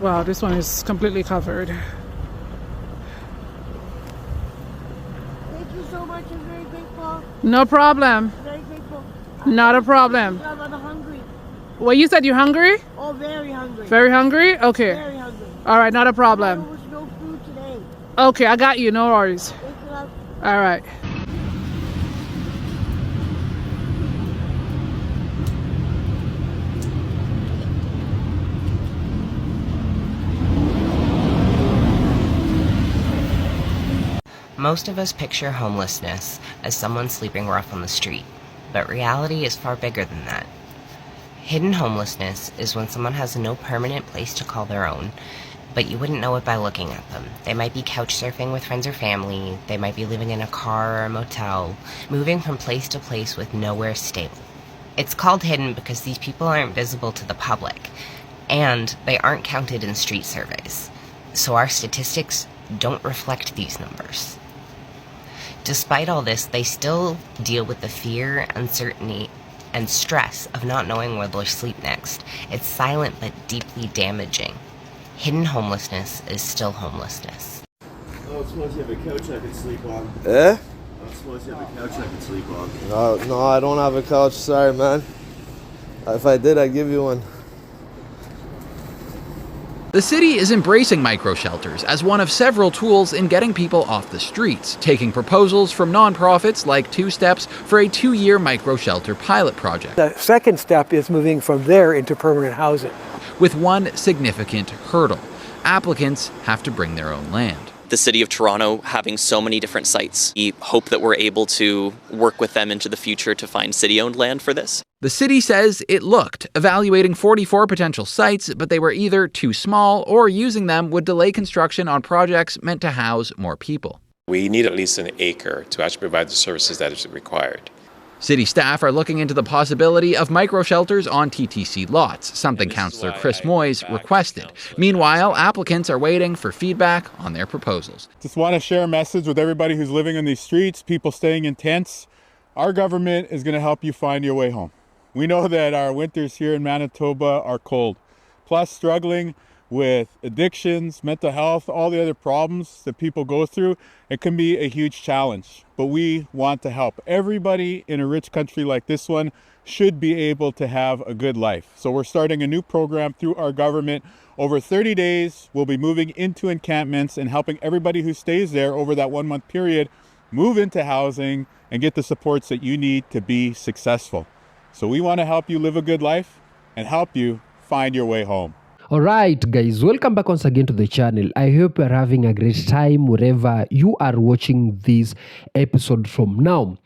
Wow, this one is completely covered. Thank you so much. I'm very grateful. No problem. Very grateful. Not a problem. I'm hungry. Well, you said you're hungry? Oh, very hungry. Very hungry? Okay. Very hungry. All right, not a There problem. was no food today. Okay, I got you. No worries. Thank you, love. All right. Most of us picture homelessness as someone sleeping rough on the street, but reality is far bigger than that. Hidden homelessness is when someone has no permanent place to call their own, but you wouldn't know it by looking at them. They might be couch surfing with friends or family, they might be living in a car or a motel, moving from place to place with nowhere stable. It's called hidden because these people aren't visible to the public, and they aren't counted in street surveys. So our statistics don't reflect these numbers. Despite all this, they still deal with the fear, uncertainty, and stress of not knowing where they'll sleep next. It's silent but deeply damaging. Hidden homelessness is still homelessness. Oh, it's supposed you have a couch I can sleep on. Eh? I'm supposed you have a couch I can sleep on. No, I don't have a couch. Sorry, man. If I did, I'd give you one. The city is embracing micro-shelters as one of several tools in getting people off the streets, taking proposals from nonprofits like Two Steps for a 2-year micro-shelter pilot project. The second step is moving from there into permanent housing. With one significant hurdle. Applicants have to bring their own land. The City of Toronto having so many different sites, we hope that we're able to work with them into the future to find city-owned land for this. The city says it looked, evaluating 44 potential sites, but they were either too small or using them would delay construction on projects meant to house more people. We need at least an acre to actually provide the services that is required. City staff are looking into the possibility of micro-shelters on TTC lots, something Councillor Chris Moyes requested. Meanwhile, applicants are waiting for feedback on their proposals. Just want to share a message with everybody who's living in these streets, people staying in tents. Our government is going to help you find your way home. We know that our winters here in Manitoba are cold, plus struggling with addictions, mental health, all the other problems that people go through. It can be a huge challenge, but we want to help. Everybody in a rich country like this one should be able to have a good life. So we're starting a new program through our government. Over 30 days, we'll be moving into encampments and helping everybody who stays there over that 1-month period move into housing and get the supports that you need to be successful. So we want to help you live a good life and help you find your way home. Alright guys, welcome back once again to the channel. I hope you're having a great time wherever you are watching this episode from now.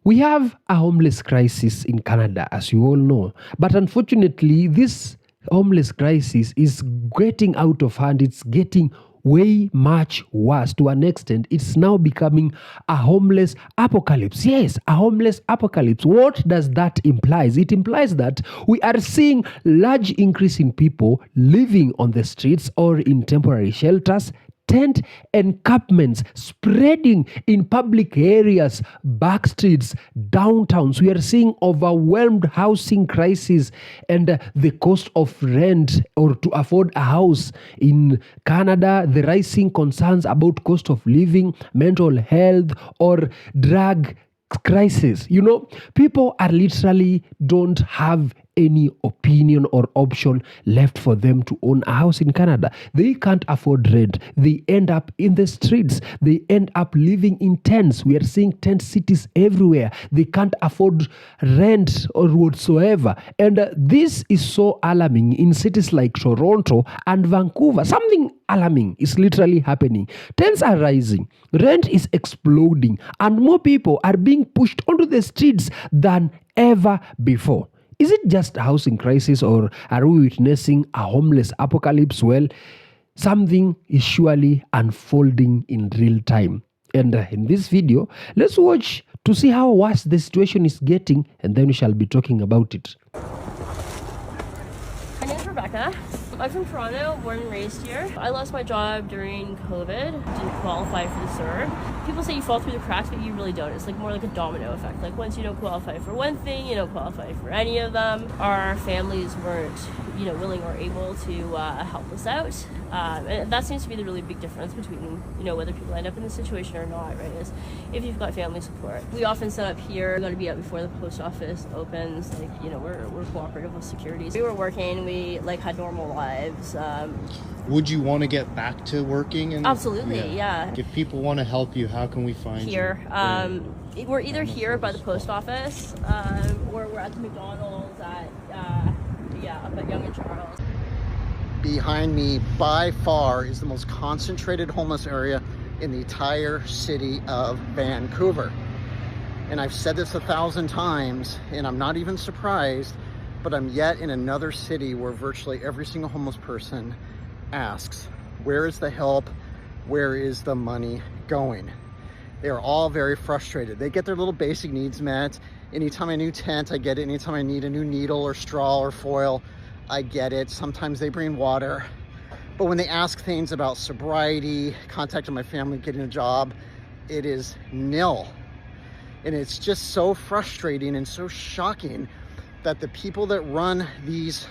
We have a homeless crisis in Canada, as you all know. But unfortunately, this homeless crisis is getting out of hand. It's getting way much worse. To an extent, it's now becoming a homeless apocalypse. Yes, a homeless apocalypse. What does that imply? It implies that we are seeing large increase in people living on the streets or in temporary shelters, tent encampments spreading in public areas, back streets, downtowns. We are seeing overwhelmed housing crisis, and the cost of rent or to afford a house in Canada, the rising concerns about cost of living, mental health, or drug crisis. You know, people are literally don't have any opinion or option left for them to own a house in Canada. They can't afford rent. They end up in the streets. They end up living in tents. We are seeing tent cities everywhere. They can't afford rent or whatsoever. And this is so alarming in cities like Toronto and Vancouver. Something alarming is literally happening. Tents are rising. Rent is exploding. And more people are being pushed onto the streets than ever before. Is it just a housing crisis, or are we witnessing a homeless apocalypse? Well, something is surely unfolding in real time. And in this video, let's watch to see how worse the situation is getting, and then we shall be talking about it. My name is Rebecca. I'm from Toronto, born and raised here. I lost my job during COVID, didn't qualify for the CERB. People say you fall through the cracks, but you really don't. It's like more like a domino effect. Like once you don't qualify for one thing, you don't qualify for any of them. Our families weren't, willing or able to help us out. And that seems to be the really big difference between, whether people end up in this situation or not, right, is if you've got family support. We often set up here, we got to be out before the post office opens, like, we're cooperative with securities. We were working, we had normal lives. Would you want to get back to working? Absolutely, yeah. If people want to help you, how can we find here? you? We're either here by the post office, or we're at the McDonald's up at Yonge and Charles. Behind me, by far, is the most concentrated homeless area in the entire city of Vancouver. And I've said this 1,000 times, and I'm not even surprised, but I'm yet in another city where virtually every single homeless person asks, where is the help? Where is the money going? They are all very frustrated. They get their little basic needs met. Anytime a new tent, I get it. Anytime I need a new needle or straw or foil, I get it. Sometimes they bring water. But when they ask things about sobriety, contacting my family, getting a job, it is nil. And it's just so frustrating and so shocking that the people that run these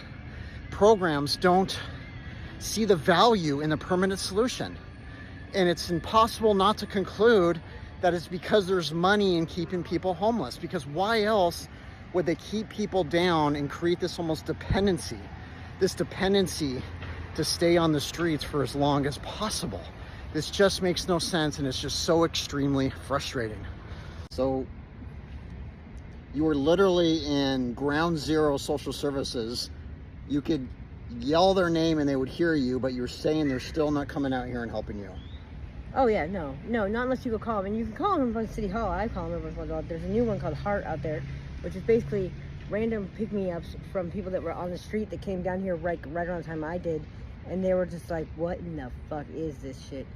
programs don't see the value in the permanent solution. And it's impossible not to conclude that it's because there's money in keeping people homeless, because why else would they keep people down and create this almost dependency to stay on the streets for as long as possible? This just makes no sense, and it's just so extremely frustrating. So you were literally in ground zero social services. You could yell their name and they would hear you, but you're saying they're still not coming out here and helping you. Oh yeah, no, not unless you go call them. And you can call them from City Hall. I call them every once in a while. There's a new one called Heart out there, which is basically random pick-me-ups from people that were on the street that came down here right around the time I did, and they were just like, what in the fuck is this shit?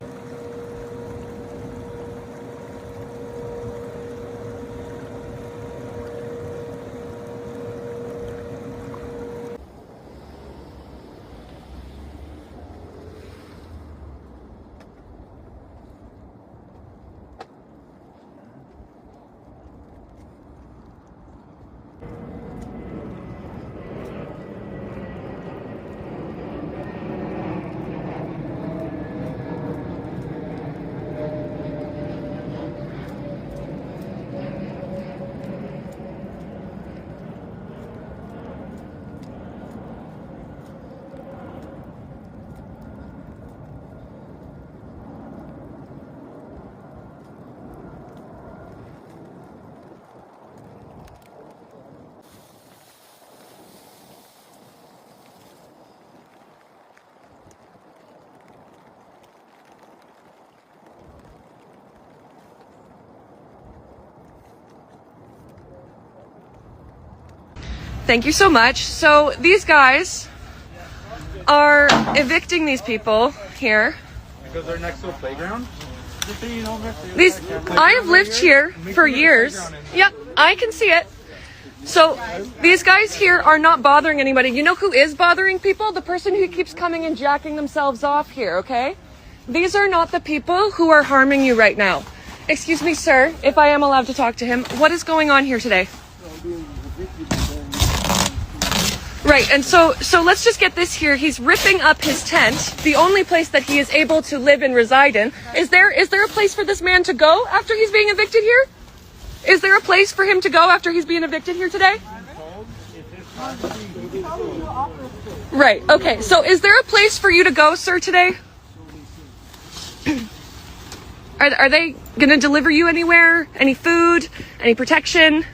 Thank you so much. So these guys are evicting these people here. Because they're next to a playground? I have lived here for years. Yep, I can see it. So these guys here are not bothering anybody. You know who is bothering people? The person who keeps coming and jacking themselves off here, okay? These are not the people who are harming you right now. Excuse me, sir, if I am allowed to talk to him. What is going on here today? Right, and so let's just get this here. He's ripping up his tent, the only place that he is able to live and reside in. Is there a place for this man to go after he's being evicted here? Is there a place for him to go after he's being evicted here today? Right, okay. So is there a place for you to go, sir, today? Are they going to deliver you anywhere? Any food? Any protection?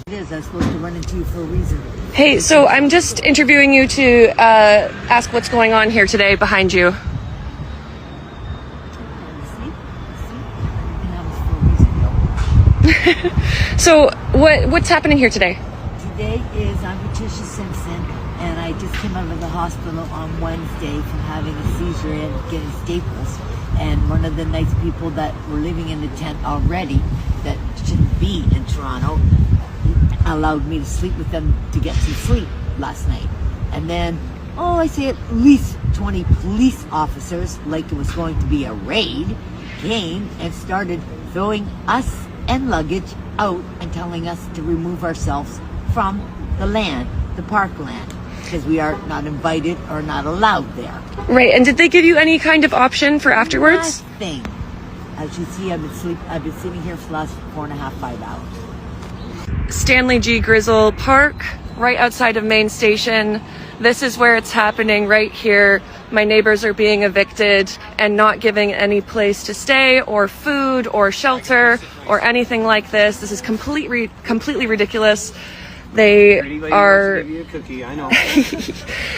It is. I was supposed to run into you for a reason. Hey, so I'm just interviewing you to ask what's going on here today behind you. So what's happening here today? Today I'm Patricia Simpson, and I just came out of the hospital on Wednesday from having a seizure and getting staples. And one of the nice people that were living in the tent already, that shouldn't be in Toronto, allowed me to sleep with them to get some sleep last night. And then Oh, I say at least 20 police officers, like it was going to be a raid, came and started throwing us and luggage out and telling us to remove ourselves from the land, the parkland, because we are not invited or not allowed there. Right, and did they give you any kind of option for afterwards? Nothing. As you see, I've been sitting here for the last 4.5, 5 hours. Stanley G. Grizzle Park, right outside of Main Station. This is where it's happening right here. My neighbors are being evicted and not giving any place to stay or food or shelter or anything like this. This is completely ridiculous. They are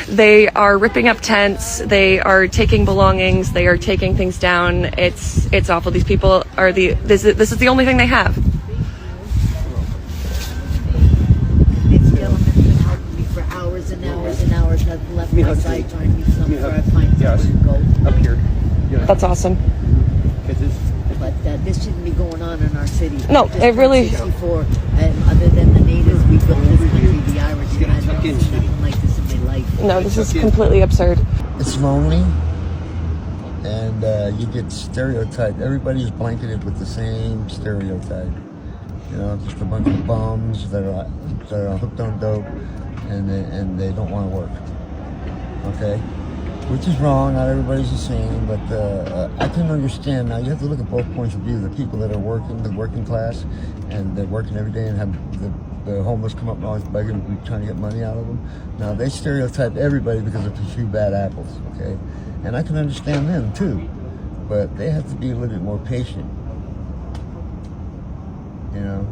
they are ripping up tents. They are taking belongings. They are taking things down. It's awful. These people are this is the only thing they have. This gentleman's been helping me for hours and hours and hours. I've left my side trying to meet somewhere I find somewhere to go. Up here. That's awesome. But this shouldn't be going on in our city. No, it really. 64, other than the natives, we built this country, the Irish, and I've never seen nothing like this in my life. No, this is completely absurd. It's lonely, and you get stereotyped. Everybody's blanketed with the same stereotype. You know, just a bunch of bums that are hooked on dope, and they don't want to work. Okay. Which is wrong, not everybody's the same, but I can understand. Now, you have to look at both points of view. The people that are working, the working class, and they're working every day and have the homeless come up and always begging and trying to get money out of them. Now, they stereotype everybody because of a few bad apples, okay? And I can understand them, too. But they have to be a little bit more patient. You know?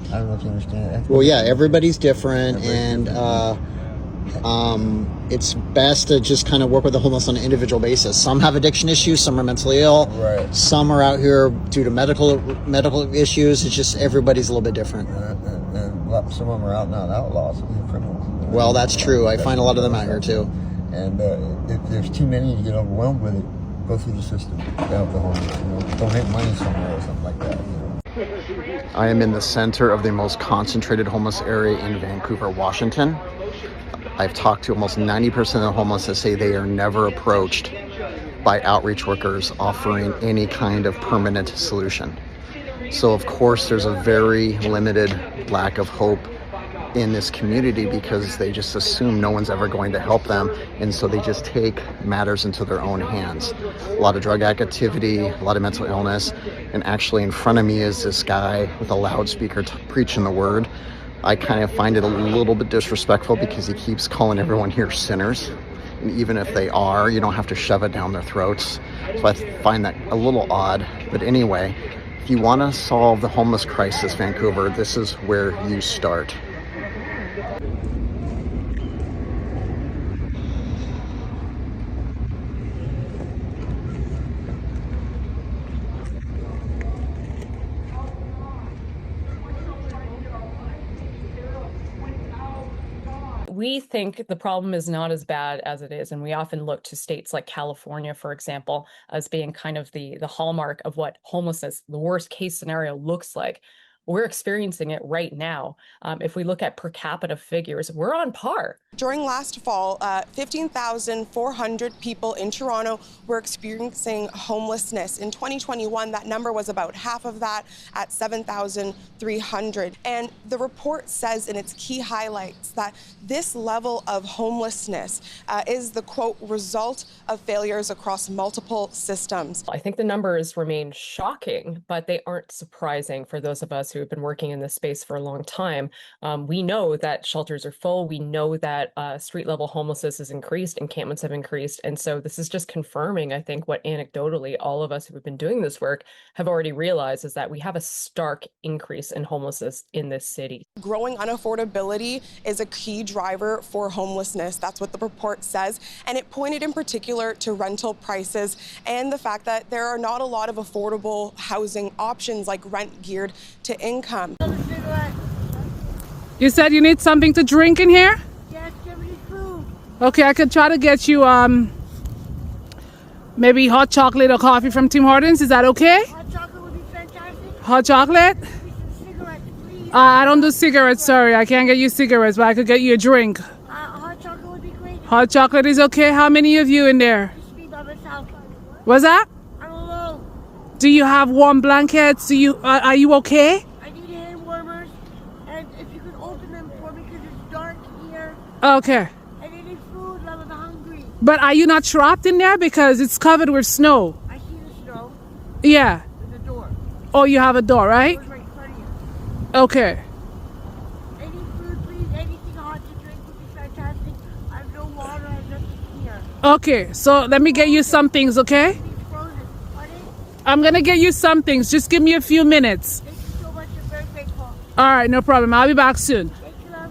I don't know if you understand that. Well, yeah, everybody's different, and it's best to just kind of work with the homeless on an individual basis. Some have addiction issues, some are mentally ill, right. Some are out here due to medical issues. It's just everybody's a little bit different. And some of them are out and out outlaws, criminals. You know? Well, that's true. I find a lot of them out here too. And if there's too many, you get overwhelmed with it. Go through the system to help the homeless. You know, donate money somewhere or something like that. You know? I am in the center of the most concentrated homeless area in Vancouver, Washington. I've talked to almost 90% of the homeless that say they are never approached by outreach workers offering any kind of permanent solution. So of course there's a very limited lack of hope in this community because they just assume no one's ever going to help them, and so they just take matters into their own hands. A lot of drug activity, a lot of mental illness, and actually in front of me is this guy with a loudspeaker preaching the word. I kind of find it a little bit disrespectful because he keeps calling everyone here sinners. And even if they are, you don't have to shove it down their throats. So I find that a little odd. But anyway, if you want to solve the homeless crisis, Vancouver, this is where you start. We think the problem is not as bad as it is, and we often look to states like California, for example, as being kind of the hallmark of what homelessness, the worst case scenario, looks like. We're experiencing it right now. If we look at per capita figures, we're on par. During last fall, 15,400 people in Toronto were experiencing homelessness. In 2021, that number was about half of that at 7,300. And the report says in its key highlights that this level of homelessness is the, quote, result of failures across multiple systems. I think the numbers remain shocking, but they aren't surprising for those of us who have been working in this space for a long time. We know that shelters are full. We know that street level homelessness has increased, encampments have increased. And so this is just confirming, I think, what anecdotally all of us who have been doing this work have already realized, is that we have a stark increase in homelessness in this city. Growing unaffordability is a key driver for homelessness. That's what the report says. And it pointed in particular to rental prices and the fact that there are not a lot of affordable housing options like rent geared to income. You said you need something to drink in here? Yes, give me food. Okay, I could try to get you maybe hot chocolate or coffee from Tim Hortons. Is that okay? Hot chocolate would be fantastic. Hot chocolate? Cigarettes, please. I don't do cigarettes, sorry. I can't get you cigarettes, but I could get you a drink. Hot chocolate would be great. Hot chocolate is okay. How many of you in there? Just me by myself. What's that? I'm alone. Do you have warm blankets? Are you okay? I need hand warmers, and if you could open them for me because it's dark here. Okay. And I need food, and I'm hungry. But are you not trapped in there because it's covered with snow? I see the snow. Yeah. There's a door. Oh, you have a door, right? Door's right in front of you. Okay. I need food, please. Anything hot to drink would be fantastic. I have no water. I have nothing here. Okay, so let me get you some things, okay? It's frozen. Pardon? I'm gonna get you some things. Just give me a few minutes. Thank you so much. I'm very grateful. All right, no problem. I'll be back soon. Thank you, love.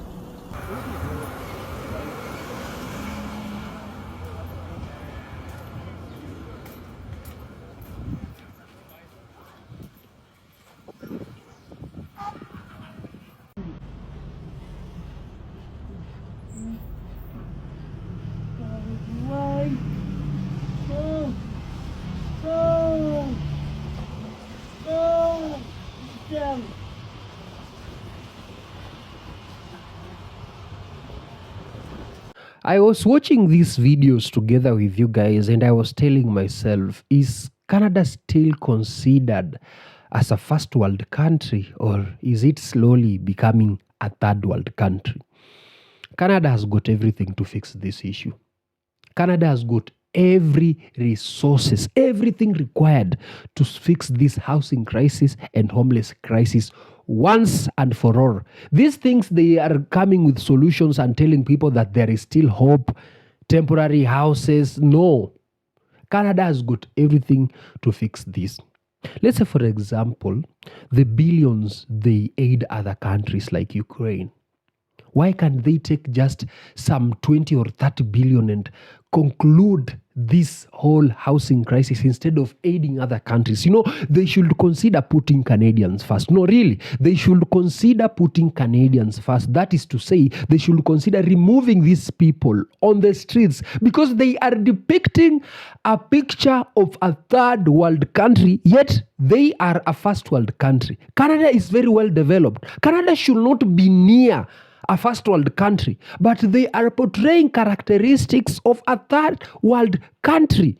I was watching these videos together with you guys and I was telling myself, is Canada still considered as a first world country or is it slowly becoming a third world country? Canada has got everything to fix this issue. Canada has got every resources, everything required to fix this housing crisis and homeless crisis once and for all. These things, they are coming with solutions and telling people that there is still hope, temporary houses. No. Canada has got everything to fix this. Let's say, for example, the billions they aid other countries like Ukraine. Why can't they take just some 20 or 30 billion and conclude this whole housing crisis instead of aiding other countries? You know, they should consider putting Canadians first. No, really, they should consider putting Canadians first. That is to say, they should consider removing these people on the streets because they are depicting a picture of a third world country, yet they are a first world country. Canada is very well developed. Canada should not be near a first world country, but they are portraying characteristics of a third world country.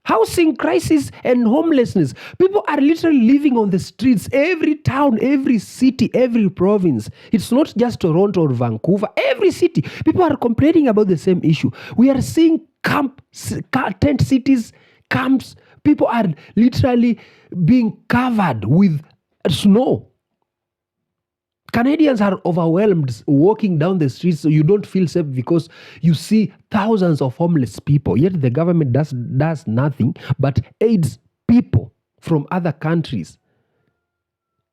Housing crisis and homelessness. People are literally living on the streets. Every town, every city, every province. It's not just Toronto or Vancouver. Every city. People are complaining about the same issue. We are seeing tent cities, camps. People are literally being covered with snow. Canadians are overwhelmed walking down the streets, so you don't feel safe because you see thousands of homeless people. Yet the government does nothing but aids people from other countries.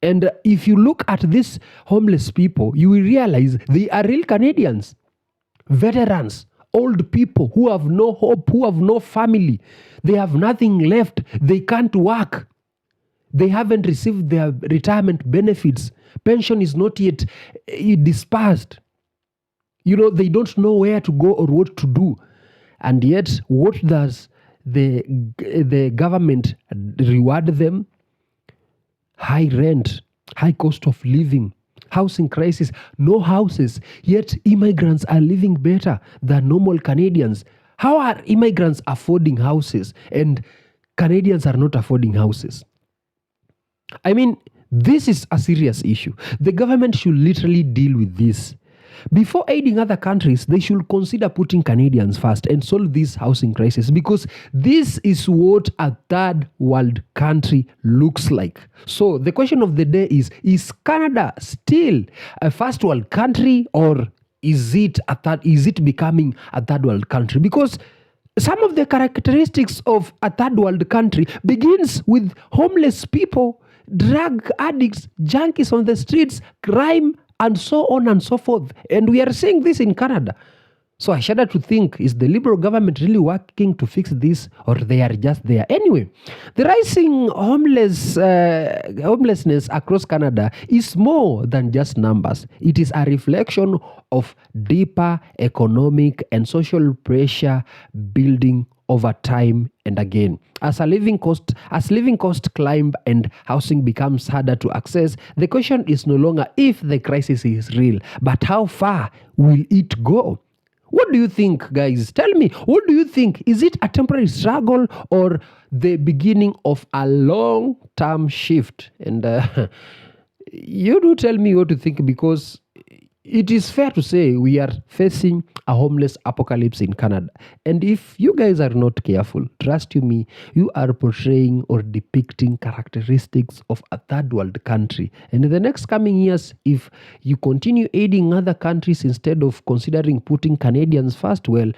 And if you look at these homeless people, you will realize they are real Canadians, veterans, old people who have no hope, who have no family. They have nothing left. They can't work. They haven't received their retirement benefits. Pension is not yet dispersed. You know, they don't know where to go or what to do. And yet, what does the government reward them? High rent, high cost of living, housing crisis, no houses. Yet, immigrants are living better than normal Canadians. How are immigrants affording houses and Canadians are not affording houses? I mean, this is a serious issue. The government should literally deal with this. Before aiding other countries, they should consider putting Canadians first and solve this housing crisis because this is what a third world country looks like. So the question of the day is Canada still a first world country or is it becoming a third world country? Because some of the characteristics of a third world country begins with homeless people, drug addicts, junkies on the streets, crime, and so on and so forth. And we are seeing this in Canada. So I shudder to think, is the Liberal government really working to fix this or they are just there? Anyway, the rising homelessness across Canada is more than just numbers. It is a reflection of deeper economic and social pressure building over time and again. As living cost climb and housing becomes harder to access, the question is no longer if the crisis is real, but how far will it go? What What do you think, guys? Tell me, what do you think? Is it a temporary struggle or the beginning of a long-term shift? And you do tell me what to think, because it is fair to say we are facing a homeless apocalypse in Canada. And if you guys are not careful, trust you me, you are portraying or depicting characteristics of a third world country. And in the next coming years, if you continue aiding other countries instead of considering putting Canadians first, well,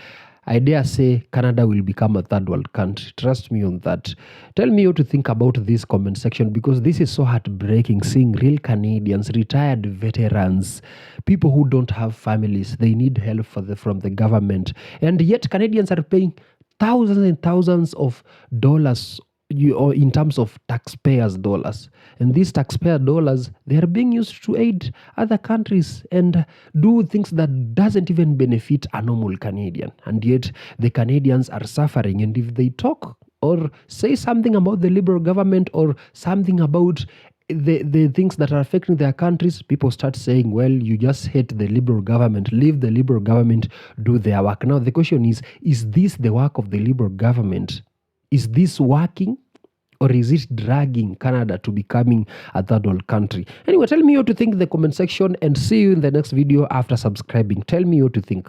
I dare say Canada will become a third world country. Trust me on that. Tell me what to think about this comment section, because this is so heartbreaking, seeing real Canadians, retired veterans, people who don't have families, they need help from the government. And yet Canadians are paying thousands and thousands of dollars in terms of taxpayers' dollars. And these taxpayer dollars, they are being used to aid other countries and do things that doesn't even benefit a normal Canadian. And yet the Canadians are suffering. And if they talk or say something about the Liberal government or something about the things that are affecting their countries, people start saying, well, you just hate the Liberal government, leave the Liberal government do their work. Now the question is this the work of the Liberal government? Is this working, or is it dragging Canada to becoming a third world country? Anyway, tell me what to think in the comment section, and see you in the next video after subscribing. Tell me what to think.